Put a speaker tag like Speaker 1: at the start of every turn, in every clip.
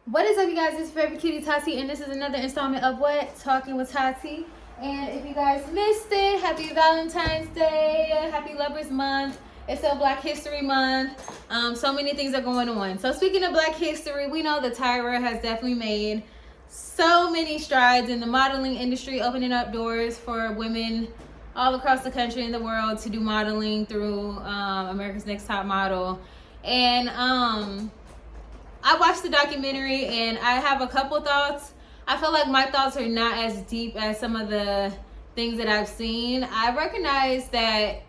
Speaker 1: What is up, you guys? It's your favorite cutie Tati, and this is another installment of What? Talking with Tati. And if you guys missed it, happy Valentine's Day, happy Lovers Month. It's still Black History Month. So many things are going on. So speaking of Black history, we know that Tyra has definitely made so many strides in the modeling industry, opening up doors for women all across the country and the world to do modeling through America's Next Top Model. And I watched the documentary and I have a couple thoughts. I feel like my thoughts are not as deep as some of the things that I've seen. I recognize that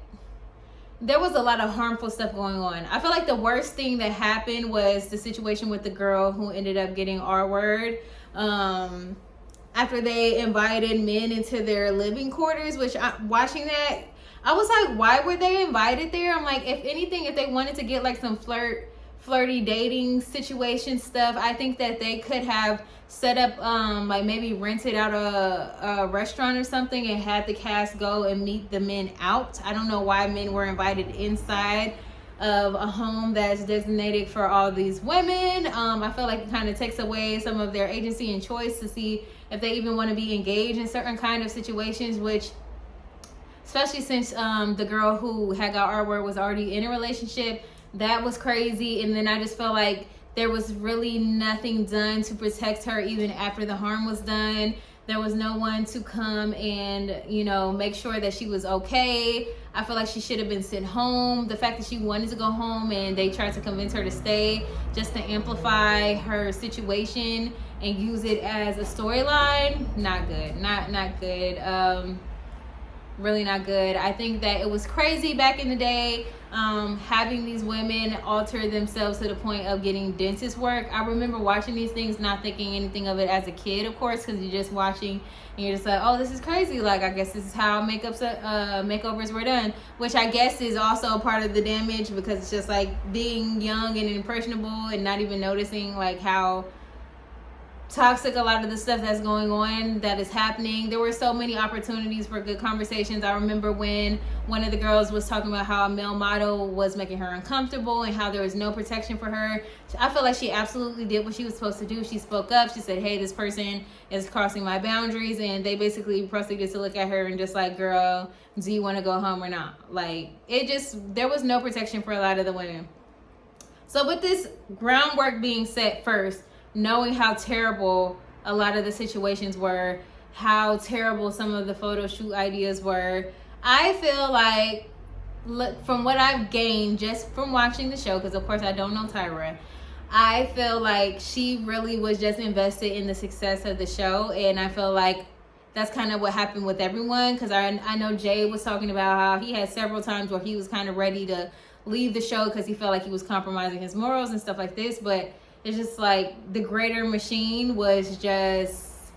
Speaker 1: there was a lot of harmful stuff going on. I feel like the worst thing that happened was the situation with the girl who ended up getting R-word after they invited men into their living quarters, which watching that, I was like, why were they invited there? I'm like, if anything, if they wanted to get like some flirty dating situation stuff, I think that they could have set up like maybe rented out a restaurant or something and had the cast go and meet the men out. I don't know why men were invited inside of a home that's designated for all these women. I feel like it kind of takes away some of their agency and choice to see if they even want to be engaged in certain kind of situations, which especially since the girl who had got R-word was already in a relationship. That was crazy. And then I just felt like there was really nothing done to protect her even after the harm was done. There was no one to come and, make sure that she was okay. I feel like she should have been sent home. The fact that she wanted to go home and they tried to convince her to stay just to amplify her situation and use it as a storyline, not good. Not good. Really not good. I think that it was crazy back in the day, having these women alter themselves to the point of getting dentist work. I remember watching these things, not thinking anything of it as a kid, of course, because you're just watching and you're just like, oh, this is crazy. Like, I guess this is how makeovers were done, which I guess is also a part of the damage, because it's just like being young and impressionable and not even noticing like how toxic a lot of the stuff that's going on, that is happening. There were so many opportunities for good conversations. I remember when one of the girls was talking about how a male model was making her uncomfortable and how there was no protection for her. I feel like she absolutely did what she was supposed to do. She spoke up. She said, hey, this person is crossing my boundaries, and they basically proceeded to look at her and just like, girl, do you want to go home or not? Like, there was no protection for a lot of the women. So with this groundwork being set first, knowing how terrible a lot of the situations were, how terrible some of the photo shoot ideas were, I feel like, from what I've gained just from watching the show, because of course I don't know Tyra, I feel like she really was just invested in the success of the show. And I feel like that's kind of what happened with everyone, because I know Jay was talking about how he had several times where he was kind of ready to leave the show because he felt like he was compromising his morals and stuff like this. But it's just like the greater machine was just,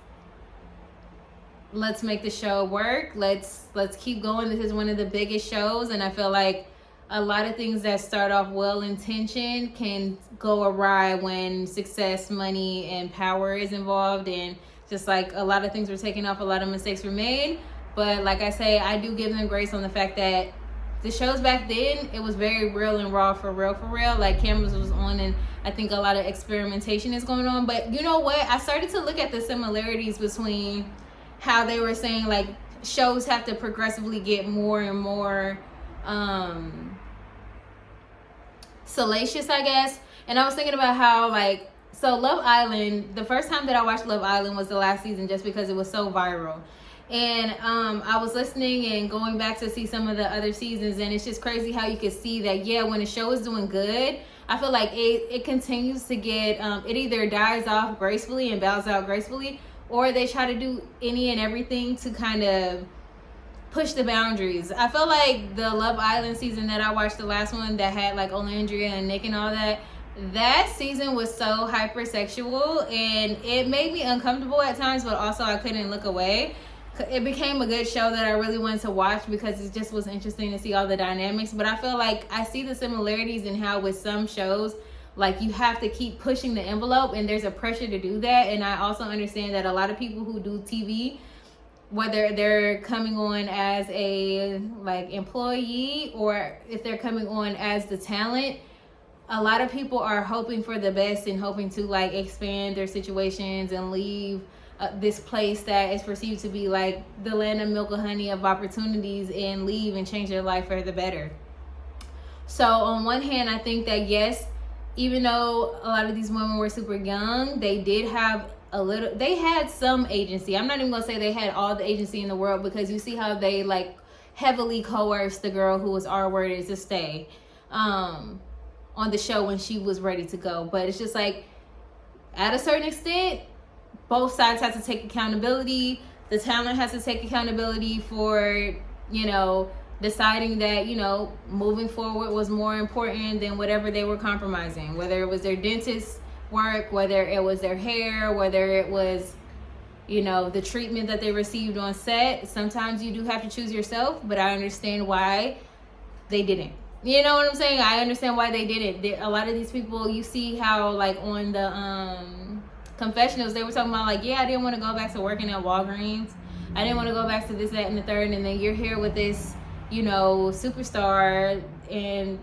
Speaker 1: let's make the show work. Let's keep going. This is one of the biggest shows, and I feel like a lot of things that start off well-intentioned can go awry when success, money, and power is involved. And just like a lot of things were taken off, a lot of mistakes were made. But like I say, I do give them grace on the fact that the shows back then, it was very real and raw, for real. Like, cameras was on, and I think a lot of experimentation is going on. But you know what? I started to look at the similarities between how they were saying, like, shows have to progressively get more and more salacious, I guess. And I was thinking about how, like, so Love Island, the first time that I watched Love Island was the last season, just because it was so viral. And I was listening and going back to see some of the other seasons, and it's just crazy how you could see that, yeah, when a show is doing good, I feel like it continues to get, it either dies off gracefully and bows out gracefully, or they try to do any and everything to kind of push the boundaries. I feel like the Love Island season that I watched, the last one that had like Olandria and Nick and all that season was so hypersexual, and it made me uncomfortable at times, but also I couldn't look away. It became a good show that I really wanted to watch because it just was interesting to see all the dynamics. But I feel like I see the similarities in how with some shows, like, you have to keep pushing the envelope, and there's a pressure to do that. And I also understand that a lot of people who do TV, whether they're coming on as a like employee or if they're coming on as the talent, a lot of people are hoping for the best and hoping to like expand their situations and leave this place that is perceived to be like the land of milk and honey of opportunities, and leave and change their life for the better. So on one hand, I think that yes, even though a lot of these women were super young, they did have they had some agency. I'm not even gonna say they had all the agency in the world, because you see how they like heavily coerced the girl who was R-worded to stay on the show when she was ready to go. But it's just like, at a certain extent, both sides have to take accountability. The talent has to take accountability for, you know, deciding that, you know, moving forward was more important than whatever they were compromising, whether it was their dentist work, whether it was their hair, whether it was, you know, the treatment that they received on set. Sometimes you do have to choose yourself, but I understand why they didn't. You know what I'm saying? I understand why they didn't. A lot of these people, you see how like on the confessionals, they were talking about like, yeah, I didn't want to go back to working at Walgreens. I didn't want to go back to this, that, and the third. And then you're here with this, you know, superstar and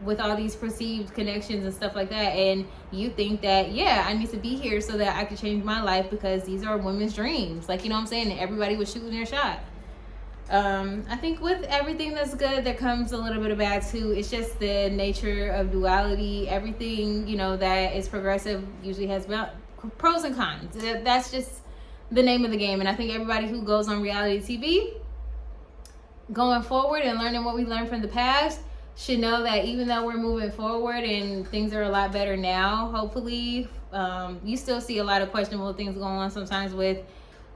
Speaker 1: with all these perceived connections and stuff like that. And you think that, yeah, I need to be here so that I can change my life because these are women's dreams. Like, you know what I'm saying? And everybody was shooting their shot. I think with everything that's good, there comes a little bit of bad too. It's just the nature of duality. Everything, you know, that is progressive usually has pros and cons. That's just the name of the game. And I think everybody who goes on reality TV going forward and learning what we learned from the past should know that even though we're moving forward and things are a lot better now, hopefully, you still see a lot of questionable things going on sometimes with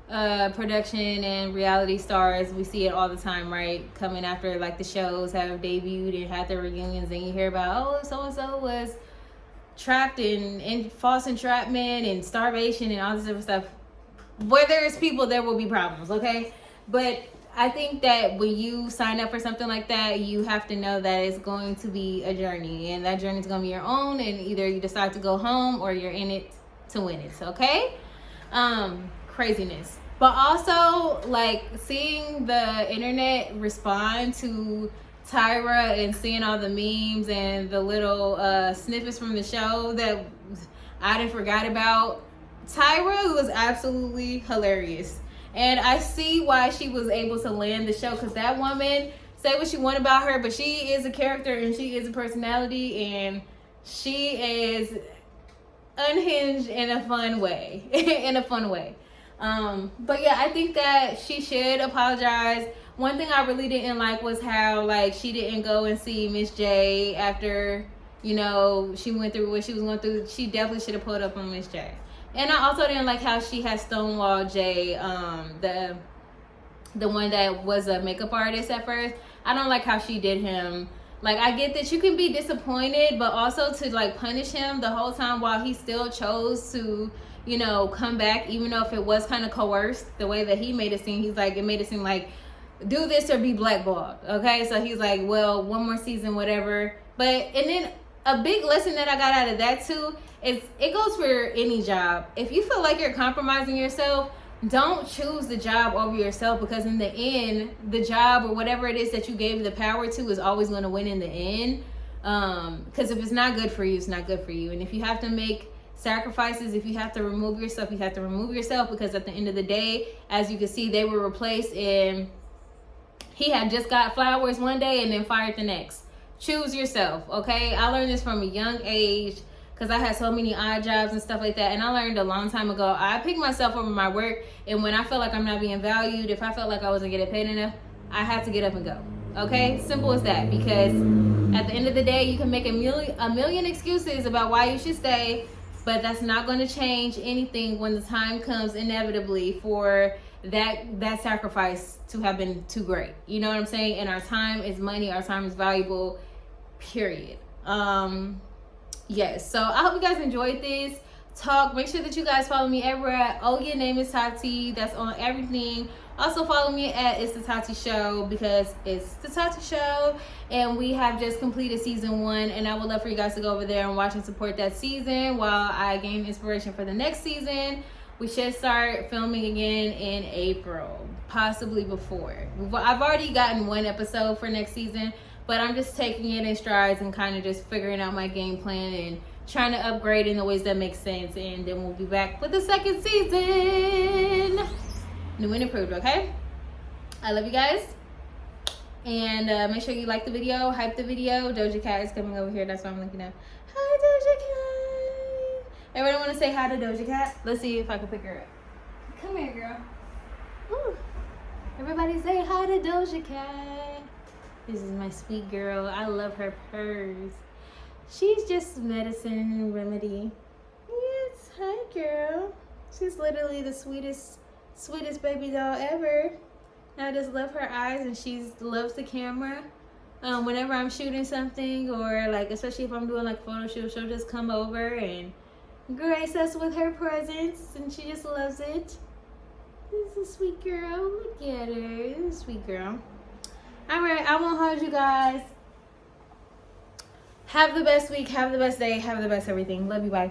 Speaker 1: production and reality stars. We see it all the time, right? Coming after like the shows have debuted and had their reunions, and you hear about, oh, so and so was trapped in false entrapment and starvation and all this other stuff. Where there's people, there will be problems, okay? But I think that when you sign up for something like that, you have to know that it's going to be a journey, and that journey is going to be your own, and either you decide to go home or you're in it to win it, okay? Craziness. But also, like, seeing the internet respond to Tyra and seeing all the memes and the little snippets from the show that I done forgot about. Tyra was absolutely hilarious. And I see why she was able to land the show, because that woman, say what you want about her, but she is a character and she is a personality, and she is unhinged in a fun way. In a fun way. But yeah, I think that she should apologize. One thing I really didn't like was how like she didn't go and see Miss J after, you know, she went through what she was going through. She definitely should have pulled up on Miss J. And I also didn't like how she had stonewalled Jay, the one that was a makeup artist at first. I don't like how she did him. Like, I get that you can be disappointed, but also to like punish him the whole time while he still chose to, you know, come back, even though if it was kind of coerced, the way that he made it seem. He's like, it made it seem like, do this or be blackballed, okay? So he's like, well, one more season, whatever. But, and then a big lesson that I got out of that too is it goes for any job. If you feel like you're compromising yourself, don't choose the job over yourself, because in the end, the job or whatever it is that you gave the power to is always going to win in the end. Because if it's not good for you, it's not good for you. And if you have to make sacrifices, if you have to remove yourself, you have to remove yourself, because at the end of the day, as you can see, they were replaced, and he had just got flowers one day and then fired the next. Choose yourself, okay? I learned this from a young age, because I had so many odd jobs and stuff like that. And I learned a long time ago, I picked myself over my work. And when I felt like I'm not being valued, if I felt like I wasn't getting paid enough, I had to get up and go. Okay? Simple as that. Because at the end of the day, you can make a million excuses about why you should stay, but that's not going to change anything when the time comes inevitably for that sacrifice to have been too great. You know what I'm saying? And our time is money. Our time is valuable, period. Yes, so I hope you guys enjoyed this talk. Make sure that you guys follow me everywhere at Oh Your Name is Tati. That's on everything. Also follow me at It's the Tati Show, because it's the Tati Show, and we have just completed season 1, and I would love for you guys to go over there and watch and support that season while I gain inspiration for the next season. We should start filming again in April, possibly before. I've already gotten one episode for next season, but I'm just taking it in strides and kind of just figuring out my game plan and trying to upgrade in the ways that make sense. And then we'll be back with the second season. New and improved, okay? I love you guys. And make sure you like the video, hype the video. Doja Cat is coming over here. That's what I'm looking at. Hi, Doja Cat. Everybody want to say hi to Doja Cat? Let's see if I can pick her up. Come here, girl. Woo. Everybody say hi to Doja Cat. This is my sweet girl. I love her purrs. She's just medicine and remedy. Yes, hi, girl. She's literally the sweetest baby doll ever. I just love her eyes, and she loves the camera. Whenever I'm shooting something, or like especially if I'm doing like photo shoot, she'll just come over and grace us with her presence, and she just loves it. This is a sweet girl. Look at her. This is a sweet girl. All right, I won't hold you guys. Have the best week. Have the best day. Have the best everything. Love you. Bye.